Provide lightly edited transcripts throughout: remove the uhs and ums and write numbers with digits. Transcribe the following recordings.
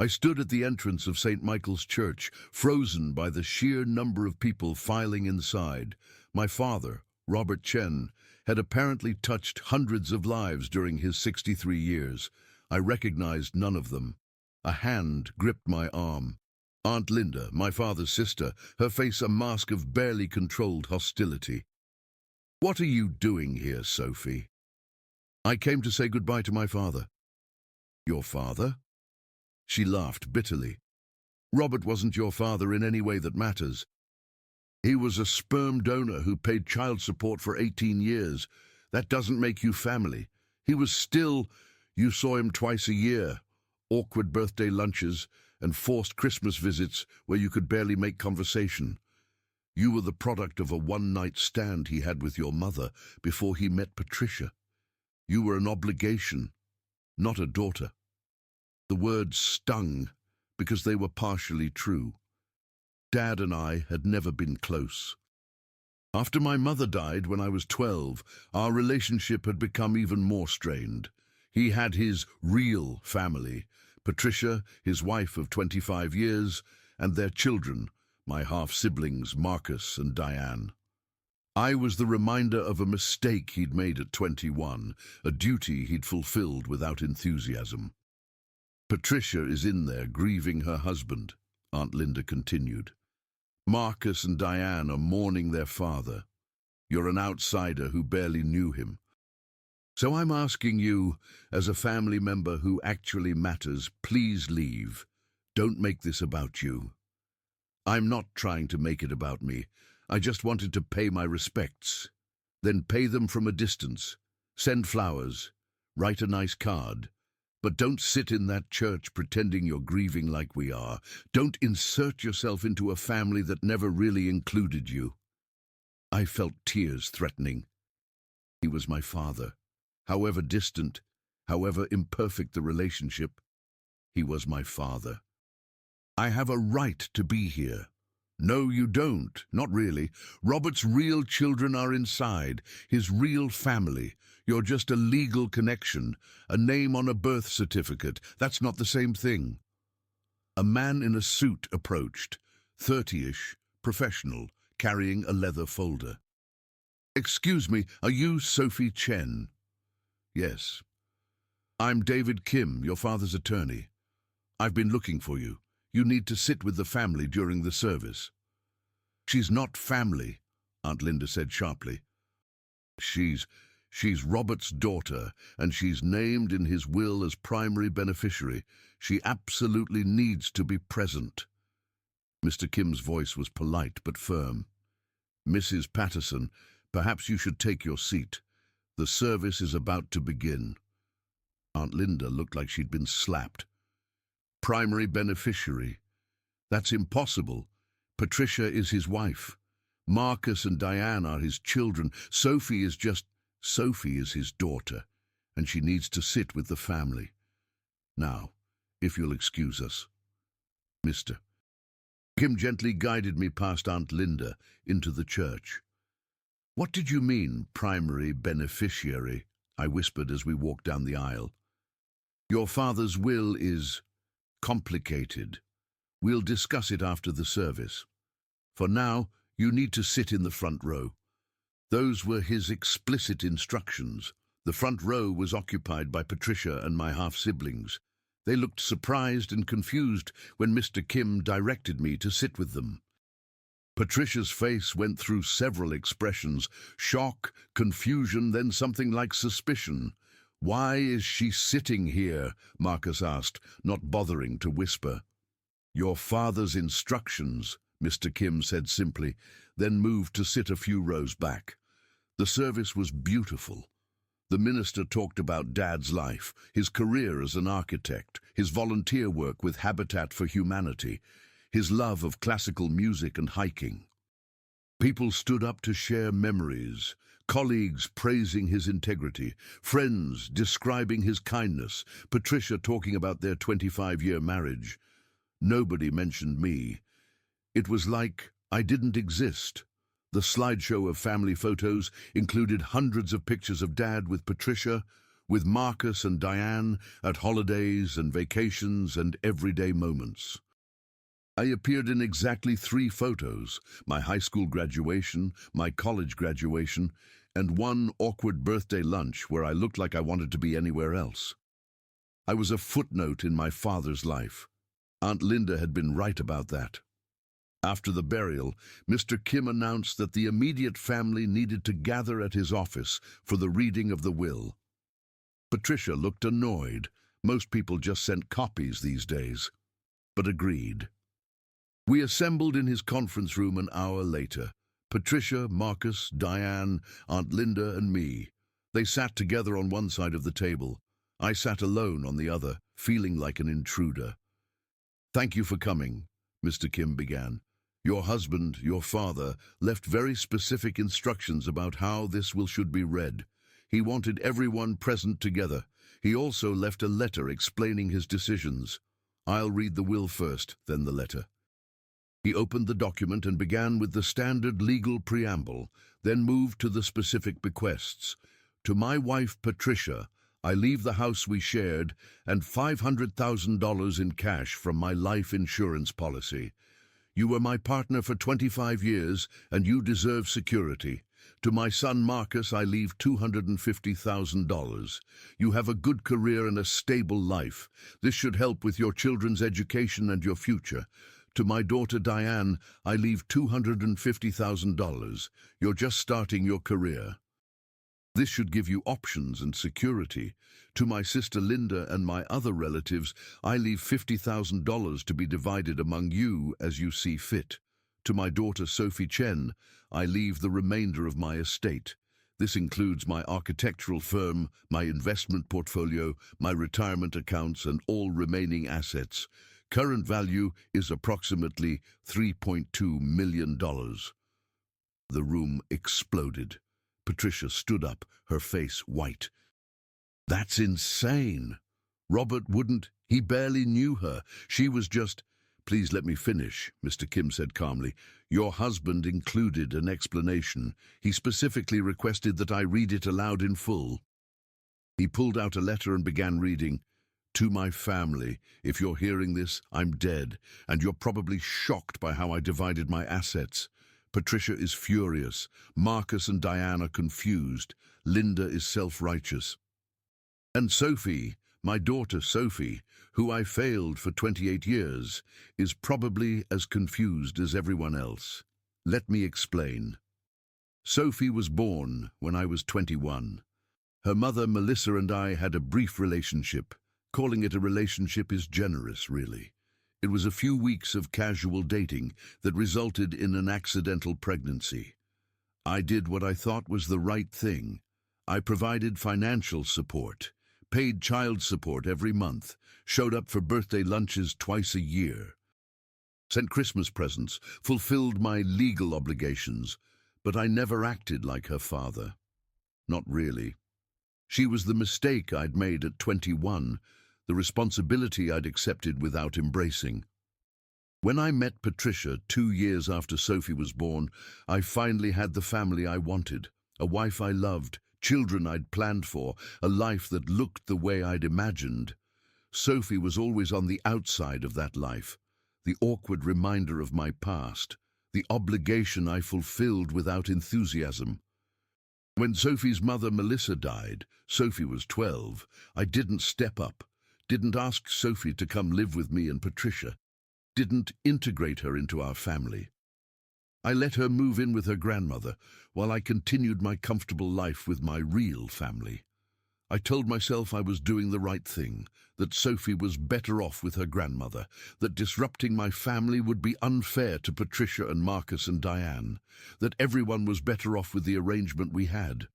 I stood at the entrance of St. Michael's Church, frozen by the sheer number of people filing inside. My father, Robert Chen, had apparently touched hundreds of lives during his 63 years. I recognized none of them. A hand gripped my arm. Aunt Linda, my father's sister, her face a mask of barely controlled hostility. "What are you doing here, Sophie?" "I came to say goodbye to my father." "Your father?" She laughed bitterly. "Robert wasn't your father in any way that matters. He was a sperm donor who paid child support for 18 years. That doesn't make you family. He was still, you saw him twice a year, awkward birthday lunches and forced Christmas visits where you could barely make conversation. You were the product of a one-night stand he had with your mother before he met Patricia. You were an obligation, not a daughter." The words stung because they were partially true. Dad and I had never been close. After my mother died when I was 12, our relationship had become even more strained. He had his real family, Patricia, his wife of 25 years, and their children, my half-siblings Marcus and Diane. I was the reminder of a mistake he'd made at 21, a duty he'd fulfilled without enthusiasm. "Patricia is in there grieving her husband," Aunt Linda continued. "Marcus and Diane are mourning their father. You're an outsider who barely knew him. So I'm asking you, as a family member who actually matters, please leave. Don't make this about you." "I'm not trying to make it about me. I just wanted to pay my respects. Then pay them from a distance. Send flowers. Write a nice card. But don't sit in that church pretending you're grieving like we are. Don't insert yourself into a family that never really included you." I felt tears threatening. He was my father. However distant, however imperfect the relationship, he was my father. "I have a right to be here." "No, you don't. Not really. Robert's real children are inside, his real family. You're just a legal connection, a name on a birth certificate. That's not the same thing." A man in a suit approached, 30-ish, professional, carrying a leather folder. "Excuse me, are you Sophie Chen?" "Yes." "I'm David Kim, your father's attorney. I've been looking for you. You need to sit with the family during the service." "She's not family," Aunt Linda said sharply. She's Robert's daughter, and she's named in his will as primary beneficiary. She absolutely needs to be present." Mr. Kim's voice was polite but firm. "Mrs. Patterson, perhaps you should take your seat. The service is about to begin." Aunt Linda looked like she'd been slapped. "Primary beneficiary? That's impossible. Patricia is his wife. Marcus and Diane are his children. Sophie is his daughter, and she needs to sit with the family. Now, if you'll excuse us." "Mr." Kim gently guided me past Aunt Linda into the church. "What did you mean, primary beneficiary?" I whispered as we walked down the aisle. "Your father's will is complicated. We'll discuss it after the service. For now, you need to sit in the front row." Those were his explicit instructions. The front row was occupied by Patricia and my half-siblings. They looked surprised and confused when Mr. Kim directed me to sit with them. Patricia's face went through several expressions: shock, confusion, then something like suspicion. "Why is she sitting here?" Marcus asked, not bothering to whisper. "Your father's instructions," Mr. Kim said simply, then moved to sit a few rows back. The service was beautiful. The minister talked about Dad's life, his career as an architect, his volunteer work with Habitat for Humanity, his love of classical music and hiking. People stood up to share memories, colleagues praising his integrity, friends describing his kindness, Patricia talking about their 25-year marriage. Nobody mentioned me. It was like I didn't exist. The slideshow of family photos included hundreds of pictures of Dad with Patricia, with Marcus and Diane at holidays and vacations and everyday moments. I appeared in exactly 3 photos: my high school graduation, my college graduation, and one awkward birthday lunch where I looked like I wanted to be anywhere else. I was a footnote in my father's life. Aunt Linda had been right about that. After the burial, Mr. Kim announced that the immediate family needed to gather at his office for the reading of the will. Patricia looked annoyed. Most people just sent copies these days, but agreed. We assembled in his conference room an hour later. Patricia, Marcus, Diane, Aunt Linda, and me. They sat together on one side of the table. I sat alone on the other, feeling like an intruder. "Thank you for coming," Mr. Kim began. "Your husband, your father, left very specific instructions about how this will should be read. He wanted everyone present together. He also left a letter explaining his decisions. I'll read the will first, then the letter." He opened the document and began with the standard legal preamble, then moved to the specific bequests. "To my wife, Patricia, I leave the house we shared and $500,000 in cash from my life insurance policy. You were my partner for 25 years, and you deserve security. To my son Marcus, I leave $250,000. You have a good career and a stable life. This should help with your children's education and your future. To my daughter Diane, I leave $250,000. You're just starting your career. This should give you options and security. To my sister Linda and my other relatives, I leave $50,000 to be divided among you as you see fit. To my daughter Sophie Chen, I leave the remainder of my estate. This includes my architectural firm, my investment portfolio, my retirement accounts, and all remaining assets. Current value is approximately $3.2 million. The room exploded. Patricia stood up, her face white. "That's insane. Robert wouldn't. He barely knew her. She was just—" "Please let me finish," Mr. Kim said calmly. "Your husband included an explanation. He specifically requested that I read it aloud in full." He pulled out a letter and began reading. "To my family, if you're hearing this, I'm dead, and you're probably shocked by how I divided my assets. Patricia is furious. Marcus and Diane are confused. Linda is self-righteous. And Sophie, my daughter Sophie, who I failed for 28 years, is probably as confused as everyone else. Let me explain. Sophie was born when I was 21. Her mother Melissa and I had a brief relationship. Calling it a relationship is generous, really. It was a few weeks of casual dating that resulted in an accidental pregnancy. I did what I thought was the right thing. I provided financial support, paid child support every month, showed up for birthday lunches twice a year, sent Christmas presents, fulfilled my legal obligations, but I never acted like her father. Not really. She was the mistake I'd made at 21, the responsibility I'd accepted without embracing. When I met Patricia 2 years after Sophie was born, I finally had the family I wanted, a wife I loved, children I'd planned for, a life that looked the way I'd imagined. Sophie was always on the outside of that life, the awkward reminder of my past, the obligation I fulfilled without enthusiasm. When Sophie's mother Melissa died, Sophie was 12, I didn't step up, didn't ask Sophie to come live with me and Patricia, didn't integrate her into our family. I let her move in with her grandmother while I continued my comfortable life with my real family. I told myself I was doing the right thing, that Sophie was better off with her grandmother, that disrupting my family would be unfair to Patricia and Marcus and Diane, that everyone was better off with the arrangement we had.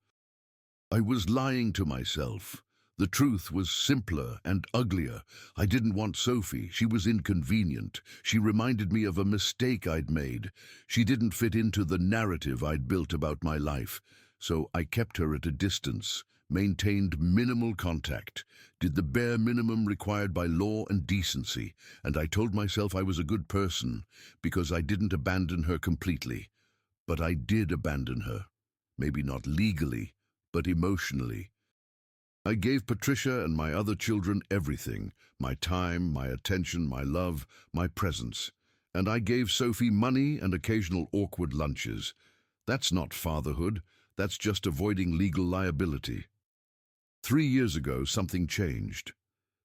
I was lying to myself. The truth was simpler and uglier. I didn't want Sophie. She was inconvenient. She reminded me of a mistake I'd made. She didn't fit into the narrative I'd built about my life, so I kept her at a distance, maintained minimal contact, did the bare minimum required by law and decency, and I told myself I was a good person because I didn't abandon her completely. But I did abandon her. Maybe not legally, but emotionally. I gave Patricia and my other children everything, my time, my attention, my love, my presence. And I gave Sophie money and occasional awkward lunches. That's not fatherhood, that's just avoiding legal liability. 3 years ago, something changed.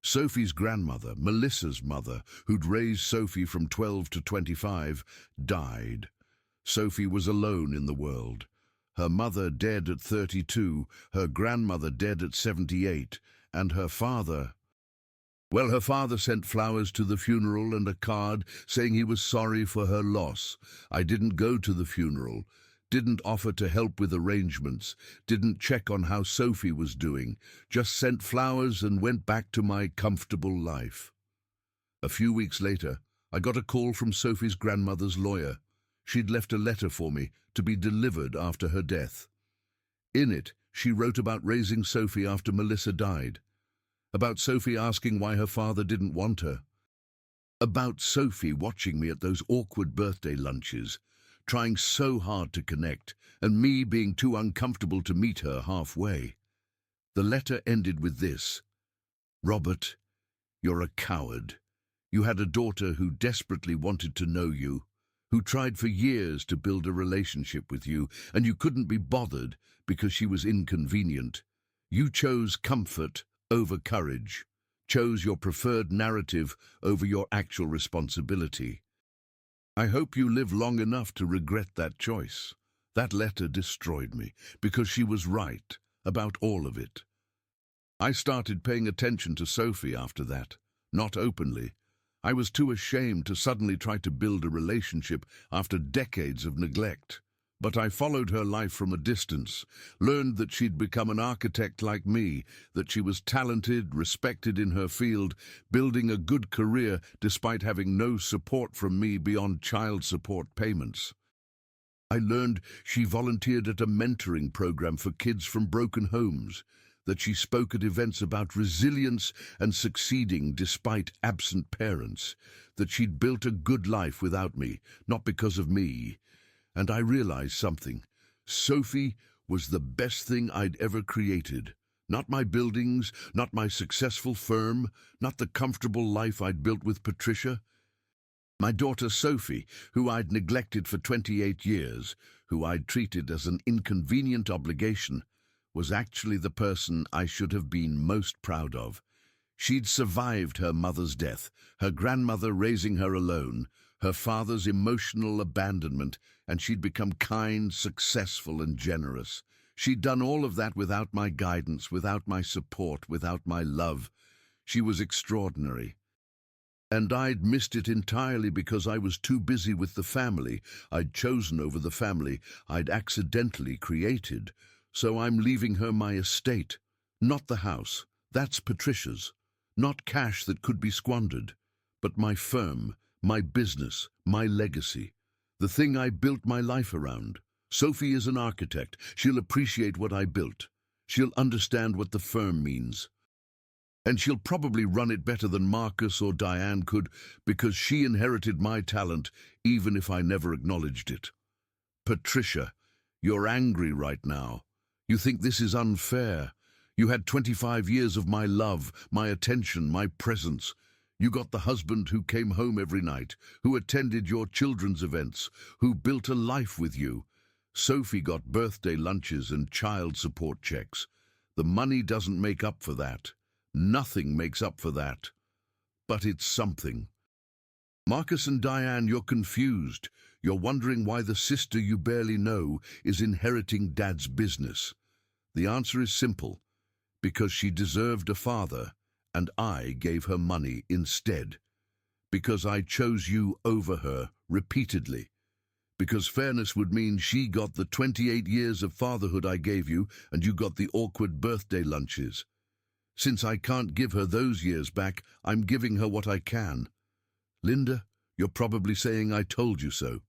Sophie's grandmother, Melissa's mother, who'd raised Sophie from 12 to 25, died. Sophie was alone in the world. Her mother dead at 32, her grandmother dead at 78, and her father... Well, her father sent flowers to the funeral and a card saying he was sorry for her loss. I didn't go to the funeral, didn't offer to help with arrangements, didn't check on how Sophie was doing, just sent flowers and went back to my comfortable life. A few weeks later, I got a call from Sophie's grandmother's lawyer. She'd left a letter for me to be delivered after her death. In it, she wrote about raising Sophie after Melissa died, about Sophie asking why her father didn't want her, about Sophie watching me at those awkward birthday lunches, trying so hard to connect, and me being too uncomfortable to meet her halfway. The letter ended with this: "Robert, you're a coward. You had a daughter who desperately wanted to know you, who tried for years to build a relationship with you, and you couldn't be bothered because she was inconvenient. You chose comfort over courage, chose your preferred narrative over your actual responsibility. I hope you live long enough to regret that choice." That letter destroyed me, because she was right about all of it. I started paying attention to Sophie after that, not openly. I was too ashamed to suddenly try to build a relationship after decades of neglect. But I followed her life from a distance, learned that she'd become an architect like me, that she was talented, respected in her field, building a good career despite having no support from me beyond child support payments. I learned she volunteered at a mentoring program for kids from broken homes, that she spoke at events about resilience and succeeding despite absent parents, that she'd built a good life without me, not because of me. And I realized something. Sophie was the best thing I'd ever created. Not my buildings, not my successful firm, not the comfortable life I'd built with Patricia. My daughter Sophie, who I'd neglected for 28 years, who I'd treated as an inconvenient obligation, was actually the person I should have been most proud of. She'd survived her mother's death, her grandmother raising her alone, her father's emotional abandonment, and she'd become kind, successful, and generous. She'd done all of that without my guidance, without my support, without my love. She was extraordinary. And I'd missed it entirely because I was too busy with the family I'd chosen over the family I'd accidentally created. So I'm leaving her my estate, not the house. That's Patricia's. Not cash that could be squandered, but my firm, my business, my legacy, the thing I built my life around. Sophie is an architect. She'll appreciate what I built. She'll understand what the firm means. And she'll probably run it better than Marcus or Diane could, because she inherited my talent, even if I never acknowledged it. Patricia, you're angry right now. You think this is unfair. You had 25 years of my love, my attention, my presence. You got the husband who came home every night, who attended your children's events, who built a life with you. Sophie got birthday lunches and child support checks. The money doesn't make up for that. Nothing makes up for that. But it's something. Marcus and Diane, you're confused. You're wondering why the sister you barely know is inheriting Dad's business. The answer is simple. Because she deserved a father, and I gave her money instead. Because I chose you over her repeatedly. Because fairness would mean she got the 28 years of fatherhood I gave you, and you got the awkward birthday lunches. Since I can't give her those years back, I'm giving her what I can. Linda, you're probably saying I told you so.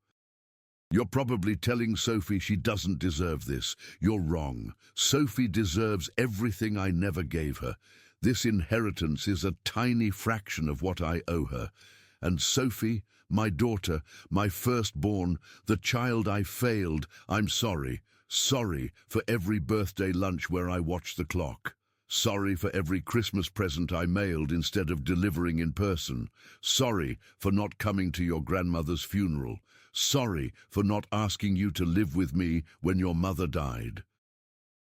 You're probably telling Sophie she doesn't deserve this. You're wrong. Sophie deserves everything I never gave her. This inheritance is a tiny fraction of what I owe her. And Sophie, my daughter, my firstborn, the child I failed, I'm sorry. Sorry for every birthday lunch where I watched the clock. Sorry for every Christmas present I mailed instead of delivering in person. Sorry for not coming to your grandmother's funeral. Sorry for not asking you to live with me when your mother died.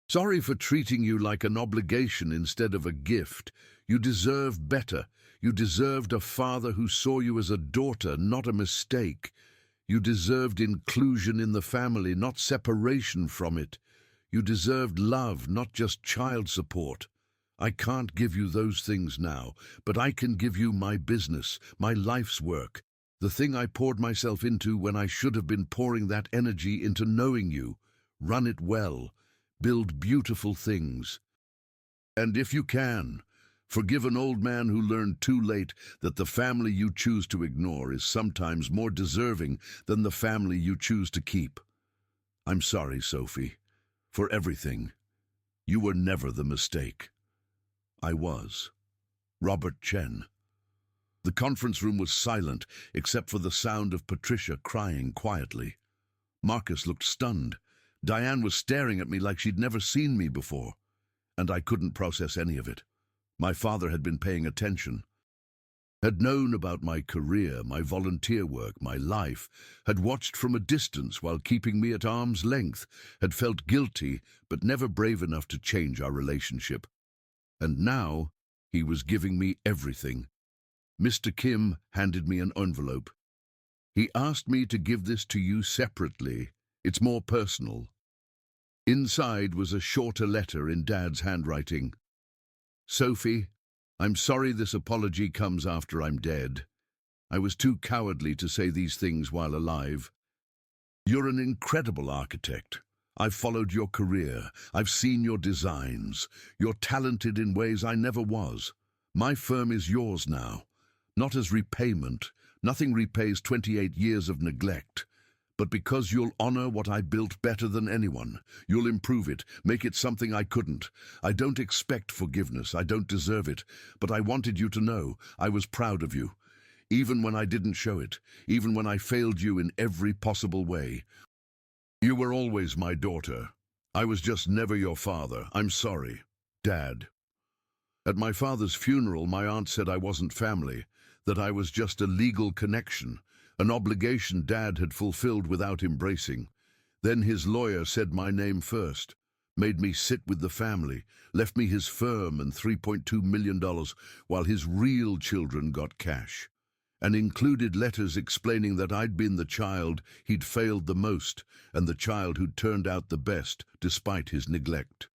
Sorry for treating you like an obligation instead of a gift. You deserve better. You deserved a father who saw you as a daughter, not a mistake. You deserved inclusion in the family, not separation from it. You deserved love, not just child support. I can't give you those things now, but I can give you my business, my life's work, the thing I poured myself into when I should have been pouring that energy into knowing you. Run it well. Build beautiful things. And if you can, forgive an old man who learned too late that the family you choose to ignore is sometimes more deserving than the family you choose to keep. I'm sorry, Sophie, for everything. You were never the mistake. I was. Robert Chen. The conference room was silent except for the sound of Patricia crying quietly. Marcus looked stunned. Diane was staring at me like she'd never seen me before, and I couldn't process any of it. My father had been paying attention, had known about my career, my volunteer work, my life, had watched from a distance while keeping me at arm's length, had felt guilty but never brave enough to change our relationship. And now he was giving me everything. Mr. Kim handed me an envelope. He asked me to give this to you separately. It's more personal. Inside was a shorter letter in Dad's handwriting. Sophie, I'm sorry this apology comes after I'm dead. I was too cowardly to say these things while alive. You're an incredible architect. I've followed your career. I've seen your designs. You're talented in ways I never was. My firm is yours now. Not as repayment. Nothing repays 28 years of neglect. But because you'll honor what I built better than anyone. You'll improve it, make it something I couldn't. I don't expect forgiveness, I don't deserve it, but I wanted you to know I was proud of you. Even when I didn't show it, even when I failed you in every possible way. You were always my daughter. I was just never your father. I'm sorry. Dad. At my father's funeral, my aunt said I wasn't family, that I was just a legal connection. An obligation Dad had fulfilled without embracing. Then his lawyer said my name first, made me sit with the family, left me his firm and $3.2 million while his real children got cash, and included letters explaining that I'd been the child he'd failed the most and the child who'd turned out the best despite his neglect.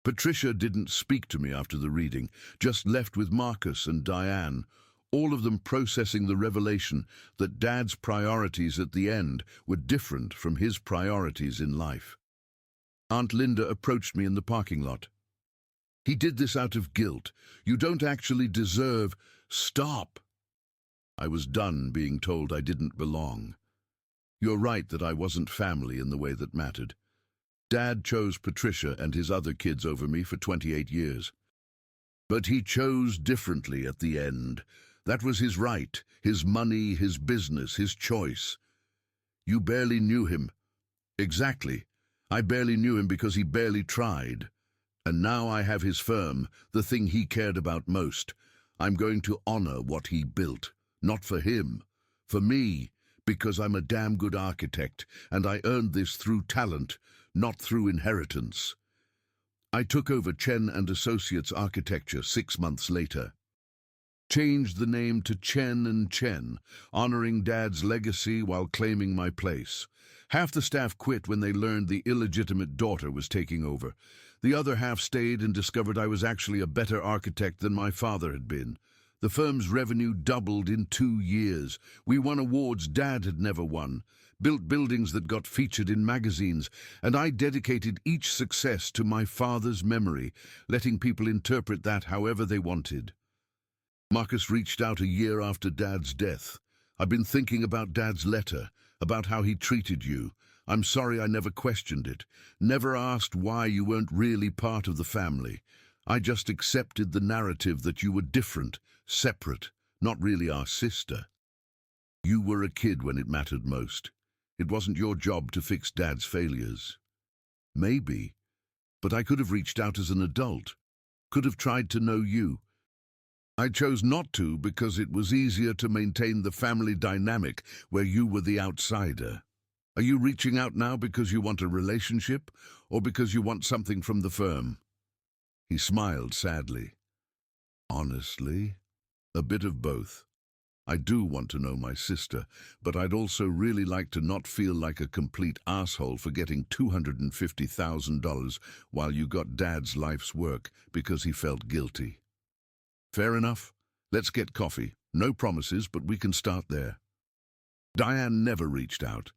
Patricia didn't speak to me after the reading, just left with Marcus and Diane, all of them processing the revelation that Dad's priorities at the end were different from his priorities in life. Aunt Linda approached me in the parking lot. He did this out of guilt. You don't actually deserve... Stop! I was done being told I didn't belong. You're right that I wasn't family in the way that mattered. Dad chose Patricia and his other kids over me for 28 years. But he chose differently at the end. That was his right, his money, his business, his choice. You barely knew him. Exactly. I barely knew him because he barely tried. And now I have his firm, the thing he cared about most. I'm going to honor what he built. Not for him. For me. Because I'm a damn good architect, and I earned this through talent, not through inheritance. I took over Chen and Associates Architecture 6 months later. Changed the name to Chen and Chen, honoring Dad's legacy while claiming my place. Half the staff quit when they learned the illegitimate daughter was taking over. The other half stayed and discovered I was actually a better architect than my father had been. The firm's revenue doubled in 2 years. We won awards Dad had never won, built buildings that got featured in magazines, and I dedicated each success to my father's memory, letting people interpret that however they wanted. Marcus reached out a year after Dad's death. I've been thinking about Dad's letter, about how he treated you. I'm sorry I never questioned it, never asked why you weren't really part of the family. I just accepted the narrative that you were different, separate, not really our sister. You were a kid when it mattered most. It wasn't your job to fix Dad's failures. Maybe, but I could have reached out as an adult. could have tried to know you. I chose not to because it was easier to maintain the family dynamic where you were the outsider. Are you reaching out now because you want a relationship or because you want something from the firm?" He smiled sadly. "Honestly, a bit of both. I do want to know my sister, but I'd also really like to not feel like a complete asshole for getting $250,000 while you got Dad's life's work because he felt guilty." "Fair enough. Let's get coffee. No promises, but we can start there." Diane never reached out.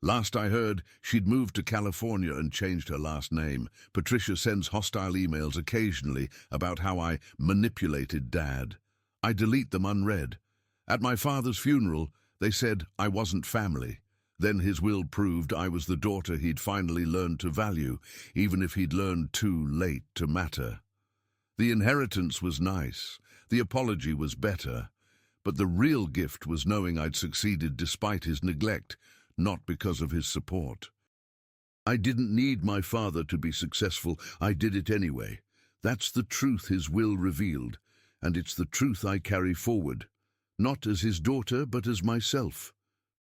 Last I heard, she'd moved to California and changed her last name. Patricia sends hostile emails occasionally about how I manipulated Dad. I delete them unread. At my father's funeral, they said I wasn't family. Then his will proved I was the daughter he'd finally learned to value, even if he'd learned too late to matter. The inheritance was nice. The apology was better. But the real gift was knowing I'd succeeded despite his neglect, not because of his support. I didn't need my father to be successful. I did it anyway. That's the truth his will revealed, and it's the truth I carry forward, not as his daughter, but as myself.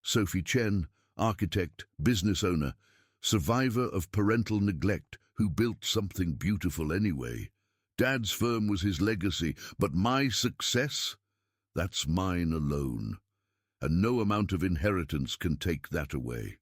Sophie Chen, architect, business owner, survivor of parental neglect, who built something beautiful anyway. Dad's firm was his legacy, but my success? That's mine alone. And no amount of inheritance can take that away.